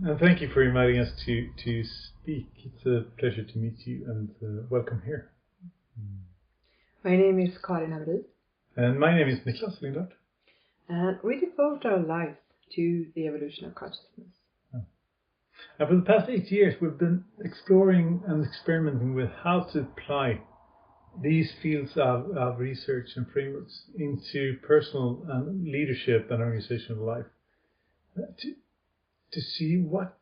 And thank you for inviting us to speak. It's a pleasure to meet you and welcome here. My name is Karin Abrid. And my name is Niklas Lindart. And we devote our lives to the evolution of consciousness. And for the past 8 years, we've been exploring and experimenting with how to apply these fields of research and frameworks into personal and leadership and organizational life. To see what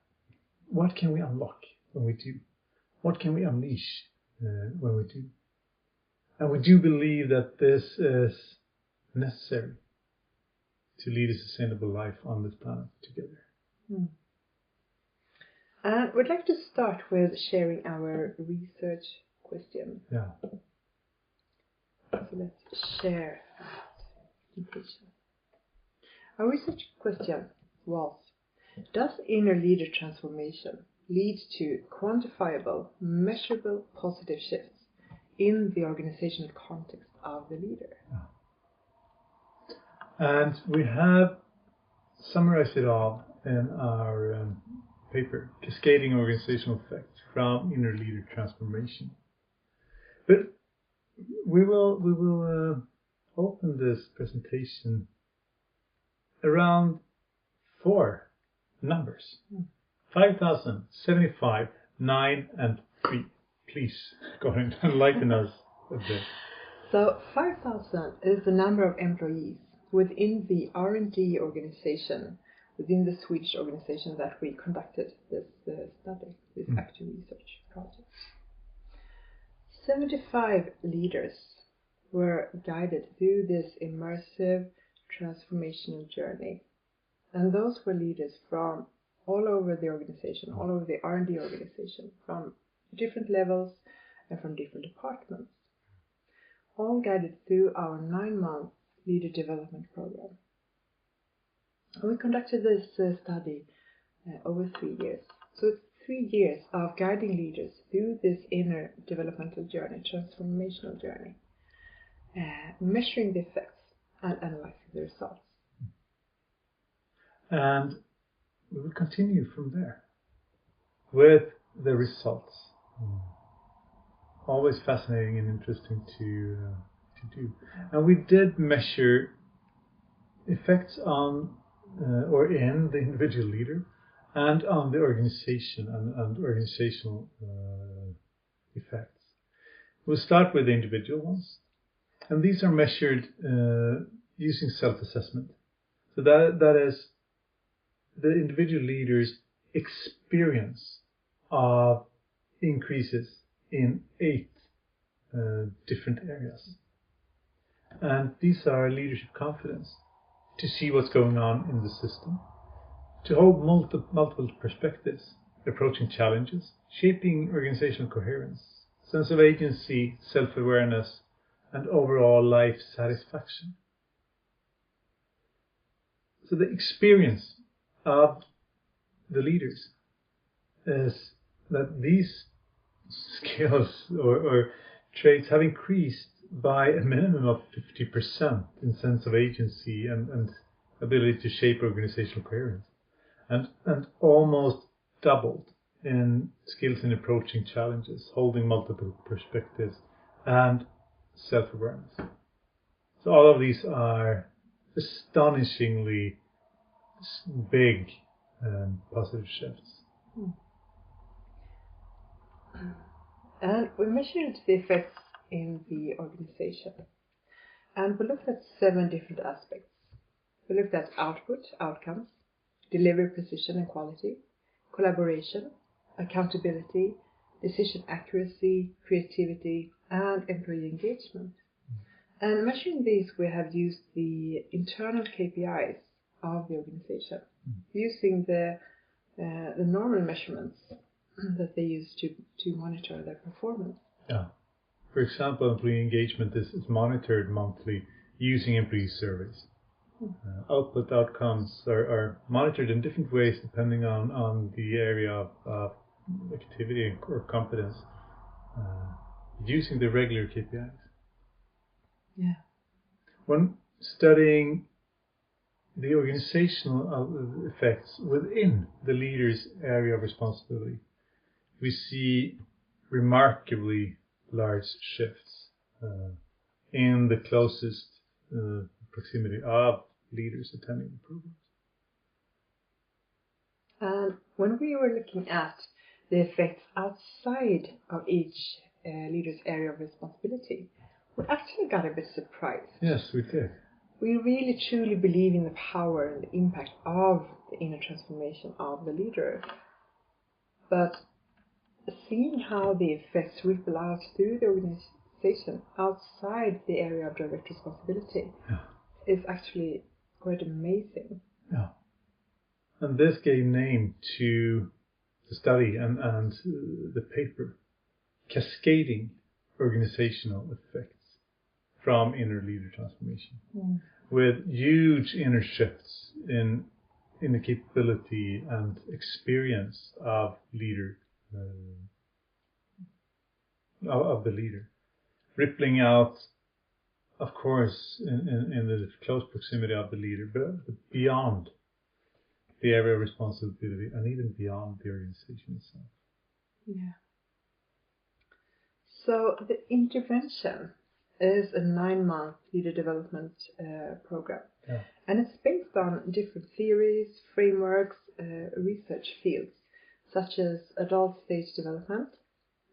can we unlock when we do, what can we unleash when we do. And we do believe that this is necessary to lead a sustainable life on this planet together. And we'd like to start with sharing our research question. Yeah. So let's share that. Our research question was, does inner leader transformation lead to quantifiable, measurable positive shifts in the organizational context of the leader? And we have summarized it all in our paper, Cascading Organizational Effects from Inner Leader Transformation. But we will open this presentation around 4 numbers. 5,000, 75, 9, and 3. Please go ahead and enlighten us a bit. So 5,000 is the number of employees within the R&D organization, within the Swedish organization that we conducted this study, this active research project. 75 leaders were guided through this immersive transformational journey. And those were leaders from all over the organization, all over the R&D organization, from different levels and from different departments, all guided through our 9-month leader development program. And we conducted this study over 3 years. So it's 3 years of guiding leaders through this inner developmental journey, transformational journey, measuring the effects and analyzing the results. And we will continue from there with the results. Always fascinating and interesting to do. And we did measure effects on or in the individual leader and on the organization and organizational effects. We'll start with the individual ones. And these are measured using self-assessment. So that is the individual leader's experience of increases in 8 different areas. And these are leadership confidence, to see what's going on in the system, to hold multiple perspectives, approaching challenges, shaping organizational coherence, sense of agency, self-awareness, and overall life satisfaction. So the experience of the leaders is that these skills or traits have increased by a minimum of 50% in sense of agency and ability to shape organizational coherence, and almost doubled in skills in approaching challenges, holding multiple perspectives, and self-awareness. So all of these are astonishingly big positive shifts. And we measured the effects in the organization. And we looked at 7 different aspects. We looked at output, outcomes, delivery precision and quality, collaboration, accountability, decision accuracy, creativity, and employee engagement. And measuring these, we have used the internal KPIs of the organization, using the normal measurements that they use to monitor their performance. Yeah. For example, employee engagement is monitored monthly using employee surveys. Output outcomes are monitored in different ways depending on the area of activity or competence, using the regular KPIs. Yeah. When studying the organizational effects within the leader's area of responsibility, we see remarkably large shifts in the closest proximity of leaders attending the programs. And when we were looking at the effects outside of each leader's area of responsibility, we actually got a bit surprised. Yes, we did. We really truly believe in the power and the impact of the inner transformation of the leader. But seeing how the effects ripple out through the organization outside the area of direct responsibility is actually quite amazing. Yeah. And this gave name to the study and the paper, Cascading Organisational Effects from Inner Leader Transformation, with huge inner shifts in the capability and experience of leader, of the leader, rippling out, of course, in the close proximity of the leader, but beyond the area of responsibility and even beyond the organization itself. Yeah. So the intervention is a 9-month leader development program. Yeah. And it's based on different theories, frameworks, research fields, such as adult stage development,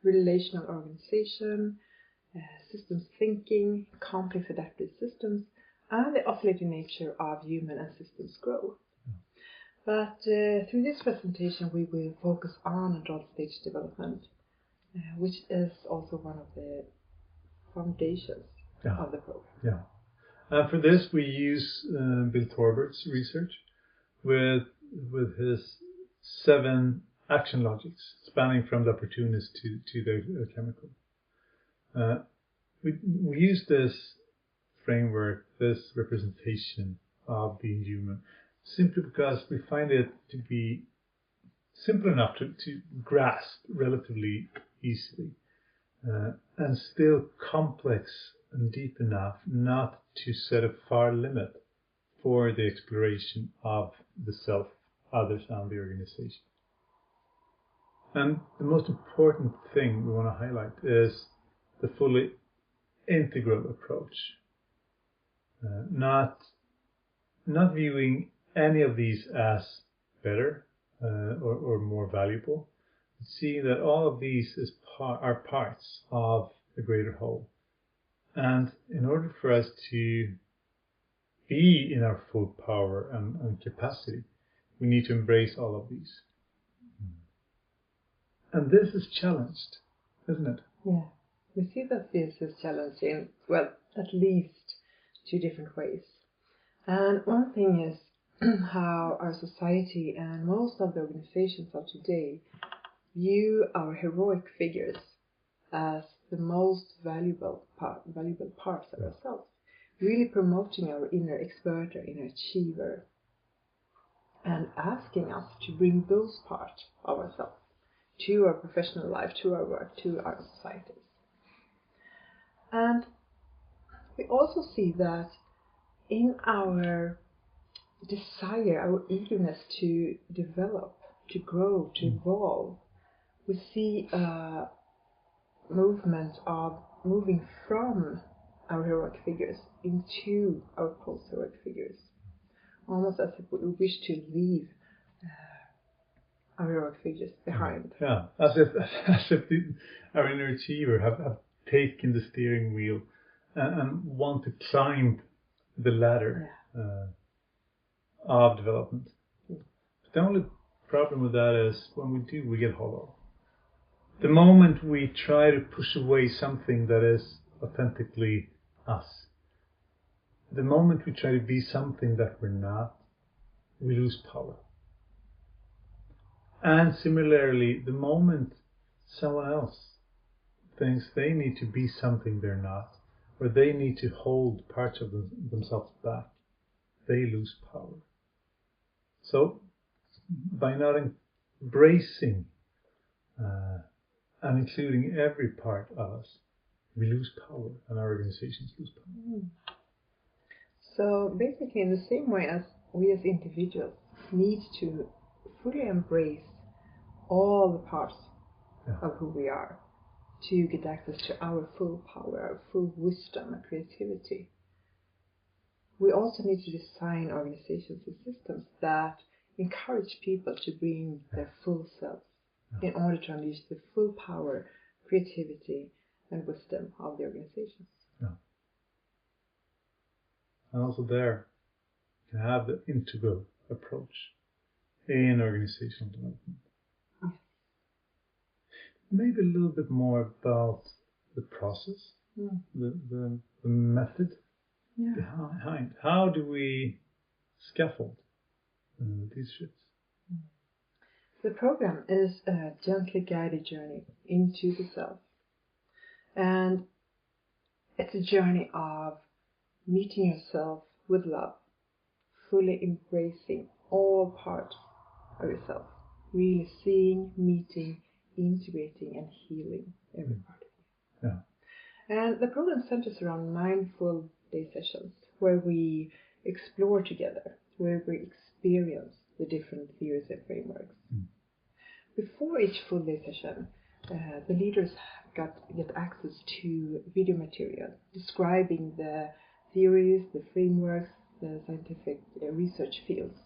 relational organization, systems thinking, complex adaptive systems, and the oscillating nature of human and systems growth. But through this presentation we will focus on adult stage development, which is also one of the foundations of the program. Yeah. And for this we use Bill Torbert's research with his 7 action logics spanning from the opportunist to the chemical. We use this framework, this representation of being human, simply because we find it to be simple enough to grasp relatively easily, and still complex and deep enough not to set a far limit for the exploration of the self, others, and the organization. And the most important thing we want to highlight is the fully integral approach, not viewing any of these as better or more valuable, but seeing that all of these are parts of a greater whole. And in order for us to be in our full power and capacity, we need to embrace all of these. And this is challenged, isn't it? Yeah, we see that this is challenged in, well, at least 2 different ways. And one thing is how our society and most of the organizations of today view our heroic figures as the most valuable parts of ourselves, really promoting our inner expert or inner achiever, and asking us to bring those parts of ourselves to our professional life, to our work, to our societies. And we also see that in our desire, our eagerness to develop, to grow, to evolve, we see a movement of moving from our heroic figures into our post-heroic figures, almost as if we wish to leave our heroic figures behind. Yeah, as if our inner achiever have taken the steering wheel and want to climb the ladder of development. But the only problem with that is when we do, we get hollow. The moment we try to push away something that is authentically us, the moment we try to be something that we're not, we lose power. And similarly, the moment someone else thinks they need to be something they're not, or they need to hold parts of themselves back, they lose power. So, by not embracing and including every part of us, we lose power, and our organizations lose power. So basically, in the same way as we as individuals need to fully embrace all the parts of who we are to get access to our full power, our full wisdom and creativity. We also need to design organizations and systems that encourage people to bring their full selves in order to unleash the full power, creativity and wisdom of the organizations. Yeah. And also there, you have the integral approach in organizational development. Yes. Maybe a little bit more about the process, the method behind. How do we scaffold these shifts? The program is a gently guided journey into the self. And it's a journey of meeting yourself with love, fully embracing all parts of yourself, really seeing, meeting, integrating and healing every part of you. Yeah. And the program centers around 9 full day sessions where we explore together, where we experience the different theories and frameworks. Before each full day session, the leaders get access to video material describing the theories, the frameworks, the scientific research fields,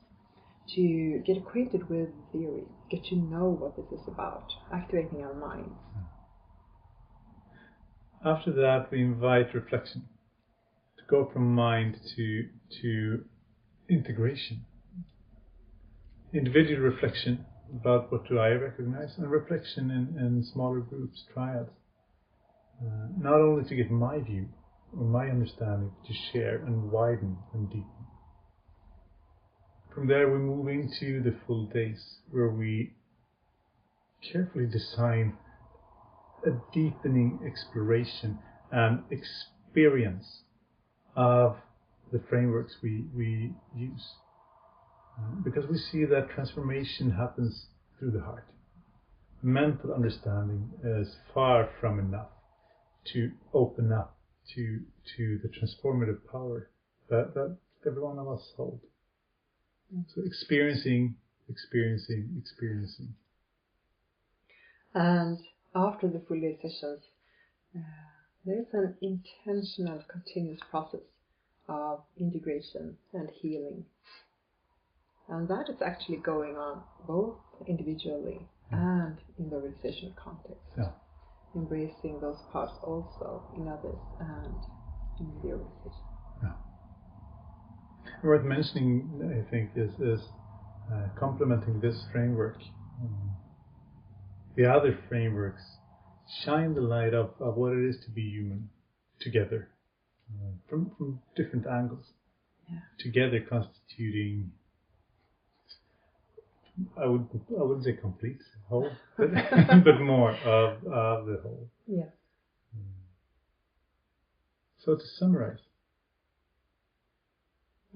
to get acquainted with the theory, get to know what this is about, activating our minds. After that, we invite reflection to go from mind to integration. Individual reflection about what do I recognize, and reflection in smaller groups, triads. Not only to get my view or my understanding, to share and widen and deepen. From there we move into the full days where we carefully design a deepening exploration and experience of the frameworks we use. Because we see that transformation happens through the heart. Mental understanding is far from enough to open up to the transformative power that every one of us hold. So experiencing. And after the full day sessions, there's an intentional, continuous process of integration and healing. And that is actually going on both individually and in the organizational context. Yeah. Embracing those parts also in others and in the organization. Yeah. Worth mentioning, I think, is complementing this framework. The other frameworks shine the light of what it is to be human together, from different angles. Yeah. Together constituting, I wouldn't say complete whole, but more of the whole. Yes. So to summarize,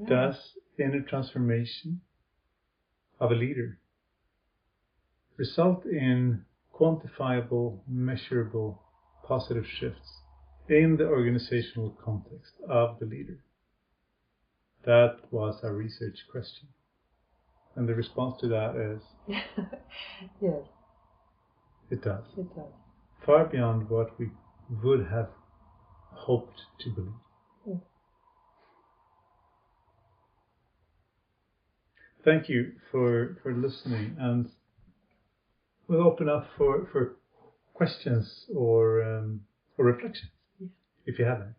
does inner transformation of a leader result in quantifiable, measurable, positive shifts in the organizational context of the leader? That was our research question. And the response to that is yes. It does. It does. Far beyond what we would have hoped to believe. Yes. Thank you for listening, and we'll open up for questions or reflections, if you have any.